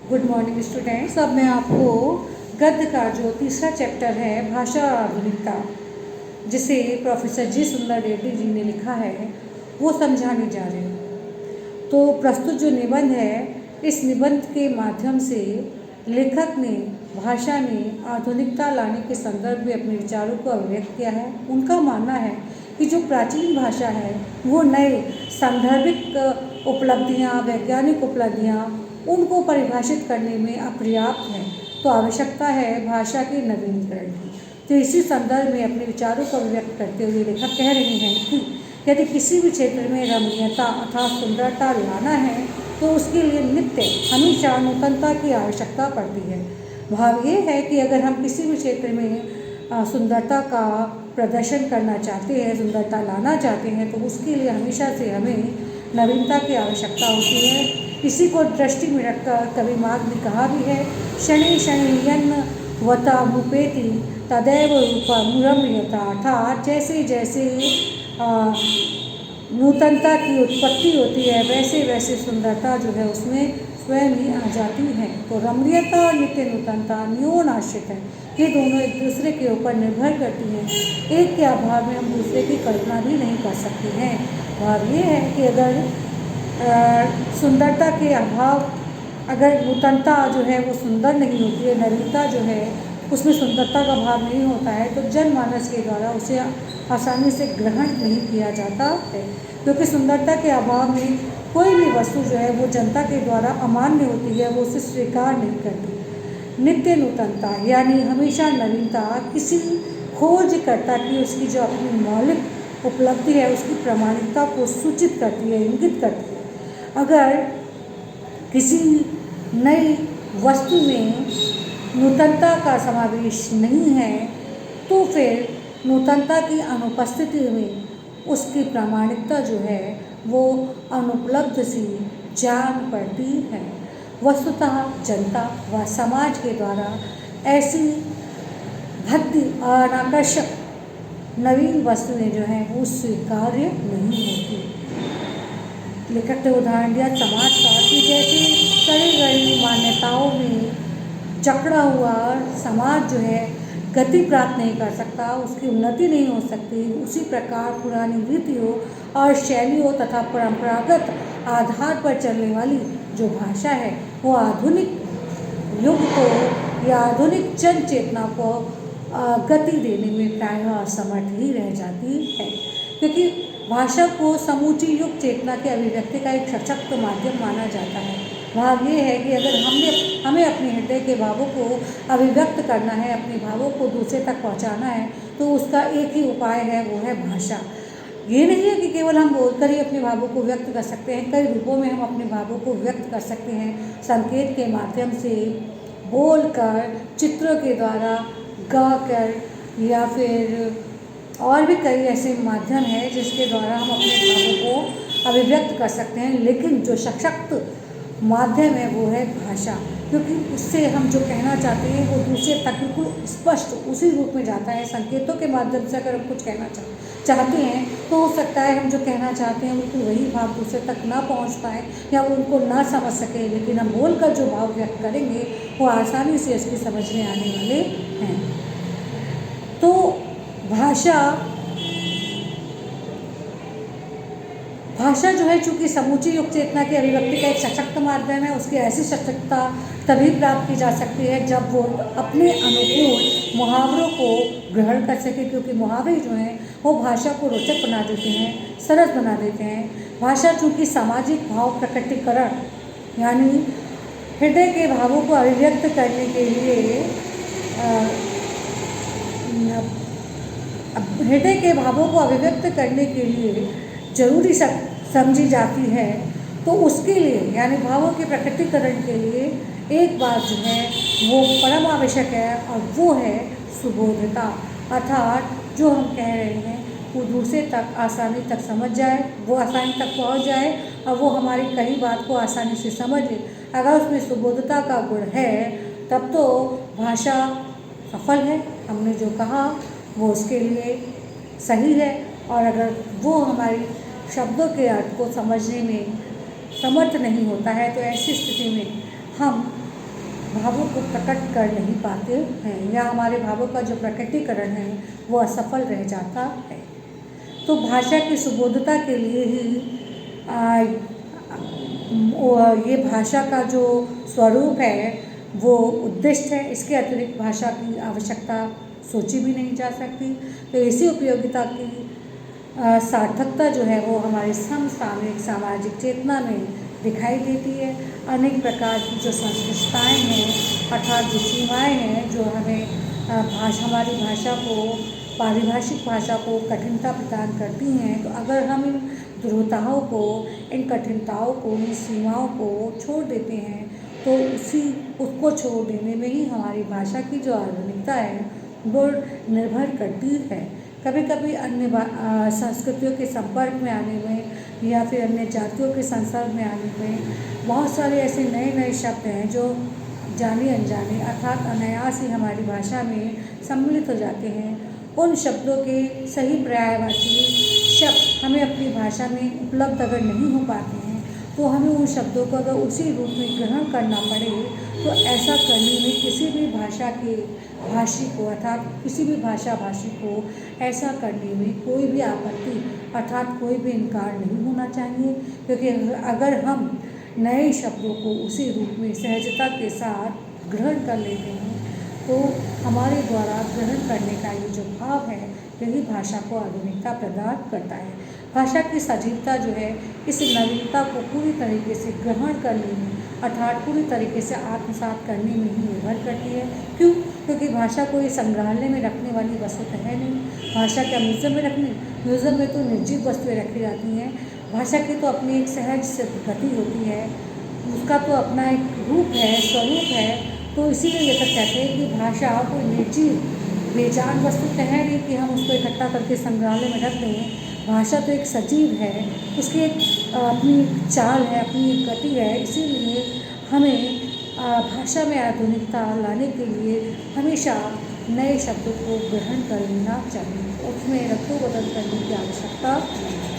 Good morning students. अब मैं आपको गद्य का जो तीसरा चैप्टर है भाषा और आधुनिकता, जिसे प्रोफेसर जी सुंदर रेड्डी जी ने लिखा है, वो समझाने जा रहे हैं। तो प्रस्तुत जो निबंध है, इस निबंध के माध्यम से लेखक ने भाषा में आधुनिकता लाने के संदर्भ में अपने विचारों को अभिव्यक्त किया है। उनका मानना है कि जो प्राचीन भाषा है वो नए सांदर्भिक उपलब्धियाँ, वैज्ञानिक उपलब्धियाँ उनको परिभाषित करने में अपर्याप्त है, तो आवश्यकता है भाषा के नवीनीकरण की। तो इसी संदर्भ में अपने विचारों को अभिव्यक्त करते हुए लेखक कह रहे हैं कि यदि किसी भी क्षेत्र में रमणीयता अर्थात सुंदरता लाना है तो उसके लिए नित्य हमेशा नूतनता की आवश्यकता पड़ती है। भाव ये है कि अगर हम किसी भी क्षेत्र में सुंदरता का प्रदर्शन करना चाहते हैं, सुंदरता लाना चाहते हैं, तो उसके लिए हमेशा से हमें नवीनता की आवश्यकता होती है। इसी को दृष्टि में रखकर कवि माघ ने कहा भी है, शनि शनि यन्न वतामुपेति तदैव रूपम रम्यता, अर्थात जैसे जैसे नूतनता की उत्पत्ति होती है वैसे वैसे सुंदरता जो है उसमें स्वयं ही आ जाती है। तो रमणीयता और नित्य नूतनता न्यून आश्रित है, ये दोनों एक दूसरे के ऊपर निर्भर करती हैं। एक के अभाव में हम दूसरे की कल्पना भी नहीं कर सकते हैं। भाव ये है कि अगर सुंदरता के अभाव, अगर नूतनता जो है वो सुंदर नहीं होती है, नवीनता जो है उसमें सुंदरता का भाव नहीं होता है, तो जनमानस के द्वारा उसे आसानी से ग्रहण नहीं किया जाता है, क्योंकि सुंदरता के अभाव में कोई भी वस्तु जो है वो जनता के द्वारा अमान्य होती है, वो उसे स्वीकार नहीं करती। नित्य नूतनता यानी हमेशा नवीनता किसी खोजकर्ता की उसकी जो अपनी मौलिक उपलब्धि है उसकी प्रामाणिकता को सूचित करती है, इंगित करती है। अगर किसी नई वस्तु में नूतनता का समावेश नहीं है तो फिर नूतनता की अनुपस्थिति में उसकी प्रामाणिकता जो है वो अनुपलब्ध सी जान पड़ती है। वस्तुतः जनता व समाज के द्वारा ऐसी भद्दी और आकर्षक नवीन वस्तुएं जो हैं वो स्वीकार्य नहीं होती। लेखक ने उदाहरण दिया समाज का कि जैसे कड़ी गड़ी मान्यताओं में जकड़ा हुआ समाज जो है गति प्राप्त नहीं कर सकता, उसकी उन्नति नहीं हो सकती, उसी प्रकार पुरानी रीतियों और शैलियों तथा परंपरागत आधार पर चलने वाली जो भाषा है वो आधुनिक युग को या आधुनिक जन चेतना को गति देने में प्रायः असमर्थ ही रह जाती है, क्योंकि भाषा को समूची युग चेतना के अभिव्यक्ति का एक सशक्त माध्यम माना जाता है। भाव ये है कि अगर हमें अपने हृदय के भावों को अभिव्यक्त करना है, अपने भावों को दूसरे तक पहुंचाना है, तो उसका एक ही उपाय है, वो है भाषा। ये नहीं है कि केवल हम बोलकर ही अपने भावों को व्यक्त कर सकते हैं, कई रूपों में हम अपने भावों को व्यक्त कर सकते हैं। संकेत के माध्यम से, बोलकर, चित्रों के द्वारा, गाकर, या फिर और भी कई ऐसे माध्यम हैं जिसके द्वारा हम अपने भावों को अभिव्यक्त कर सकते हैं। लेकिन जो सशक्त माध्यम है वो है भाषा, क्योंकि उससे हम जो कहना चाहते हैं वो दूसरे तक बिल्कुल स्पष्ट उसी रूप में जाता है। संकेतों के माध्यम से अगर हम कुछ कहना चाहते हैं तो हो सकता है हम जो कहना चाहते हैं बिल्कुल वही भाव दूसरे तक ना पहुंच पाए या उनको ना समझ सके, लेकिन हम बोलकर जो भाव व्यक्त करेंगे वो आसानी से इसकी समझ में आने वाले हैं। तो भाषा जो है चूँकि समूची युग चेतना की अभिव्यक्ति का एक सशक्त माध्यम है, उसकी ऐसी सशक्तता तभी प्राप्त की जा सकती है जब वो अपने अनुकूल मुहावरों को ग्रहण कर सके, क्योंकि मुहावरे जो हैं वो भाषा को रोचक बना देते हैं, सरस बना देते हैं। भाषा चूँकि सामाजिक भाव प्रकटीकरण यानी हृदय के भावों को अभिव्यक्त करने के लिए जरूरी समझी जाती है, तो उसके लिए यानी भावों के प्रकटीकरण के लिए एक बात जो है वो परम आवश्यक है, और वो है सुबोधता। अर्थात जो हम कह रहे हैं वो दूसरे तक आसानी तक समझ जाए, वो आसानी तक पहुंच जाए और वो हमारी कही बात को आसानी से समझ ले। अगर उसमें सुबोधता का गुण है तब तो भाषा सफल है, हमने जो कहा वो उसके लिए सही है। और अगर वो हमारी शब्दों के अर्थ को समझने में समर्थ नहीं होता है तो ऐसी स्थिति में हम भावों को प्रकट कर नहीं पाते हैं, या हमारे भावों का जो प्रकटीकरण है वो असफल रह जाता है। तो भाषा की सुबोधता के लिए ही ये भाषा का जो स्वरूप है वो उद्दिष्ट है। इसके अतिरिक्त भाषा की आवश्यकता सोची भी नहीं जा सकती। तो इसी उपयोगिता की सार्थकता जो है वो हमारे समसामयिक सामाजिक चेतना में दिखाई देती है। अनेक प्रकार की जो संस्कृतताएँ हैं, अर्थात जो सीमाएँ हैं, जो हमें हमारी भाषा को, पारिभाषिक भाषा को कठिनता प्रदान करती हैं। तो अगर हम इन ध्रुवताओं को, इन कठिनताओं को, इन सीमाओं को छोड़ देते हैं तो उसको छोड़ देने में ही हमारी भाषा की जो आधुनिकता है वो निर्भर करती है। कभी कभी अन्य संस्कृतियों के संपर्क में आने में या फिर अन्य जातियों के संसर्ग में आने में बहुत सारे ऐसे नए नए शब्द हैं जो जाने अनजाने अर्थात अनायास ही हमारी भाषा में सम्मिलित हो जाते हैं। उन शब्दों के सही पर्यायवाची शब्द हमें अपनी भाषा में उपलब्ध अगर नहीं हो पाते हैं तो हमें उन शब्दों को अगर उसी रूप में ग्रहण करना पड़े तो ऐसा करने में किसी भी भाषा के भाषी को अर्थात किसी भी भाषा भाषी को ऐसा करने में कोई भी आपत्ति अर्थात कोई भी इनकार नहीं होना चाहिए। क्योंकि अगर हम नए शब्दों को उसी रूप में सहजता के साथ ग्रहण कर लेते हैं तो हमारे द्वारा ग्रहण करने का ये जो भाव है यही भाषा को आधुनिकता प्रदान करता है। भाषा की सजीवता जो है इस नवीनता को पूरी तरीके से ग्रहण करने में अर्थात पूरी तरीके से आत्मसात करने में ही निर्भर करती है। क्यों? क्योंकि भाषा कोई संग्रहालय में रखने वाली वस्तु तो है नहीं। भाषा क्या म्यूज़ियम में तो निर्जीव वस्तुएं रखी जाती हैं। भाषा की तो अपनी एक सहज सिद्ध गति होती है, उसका तो अपना एक रूप है, स्वरूप है। तो इसीलिए ये तक कहते हैं कि भाषा कोई निर्जीव बेजान वस्तु तो है नहीं कि हम उसको इकट्ठा करके संग्रहालय में रख दें। भाषा तो एक सजीव है, उसकी एक अपनी चाल है, अपनी एक गति है। इसीलिए हमें भाषा में आधुनिकता लाने के लिए हमेशा नए शब्दों को ग्रहण कर लेना चाहिए, उसमें रद्दो बदल करने की आवश्यकता नहीं है।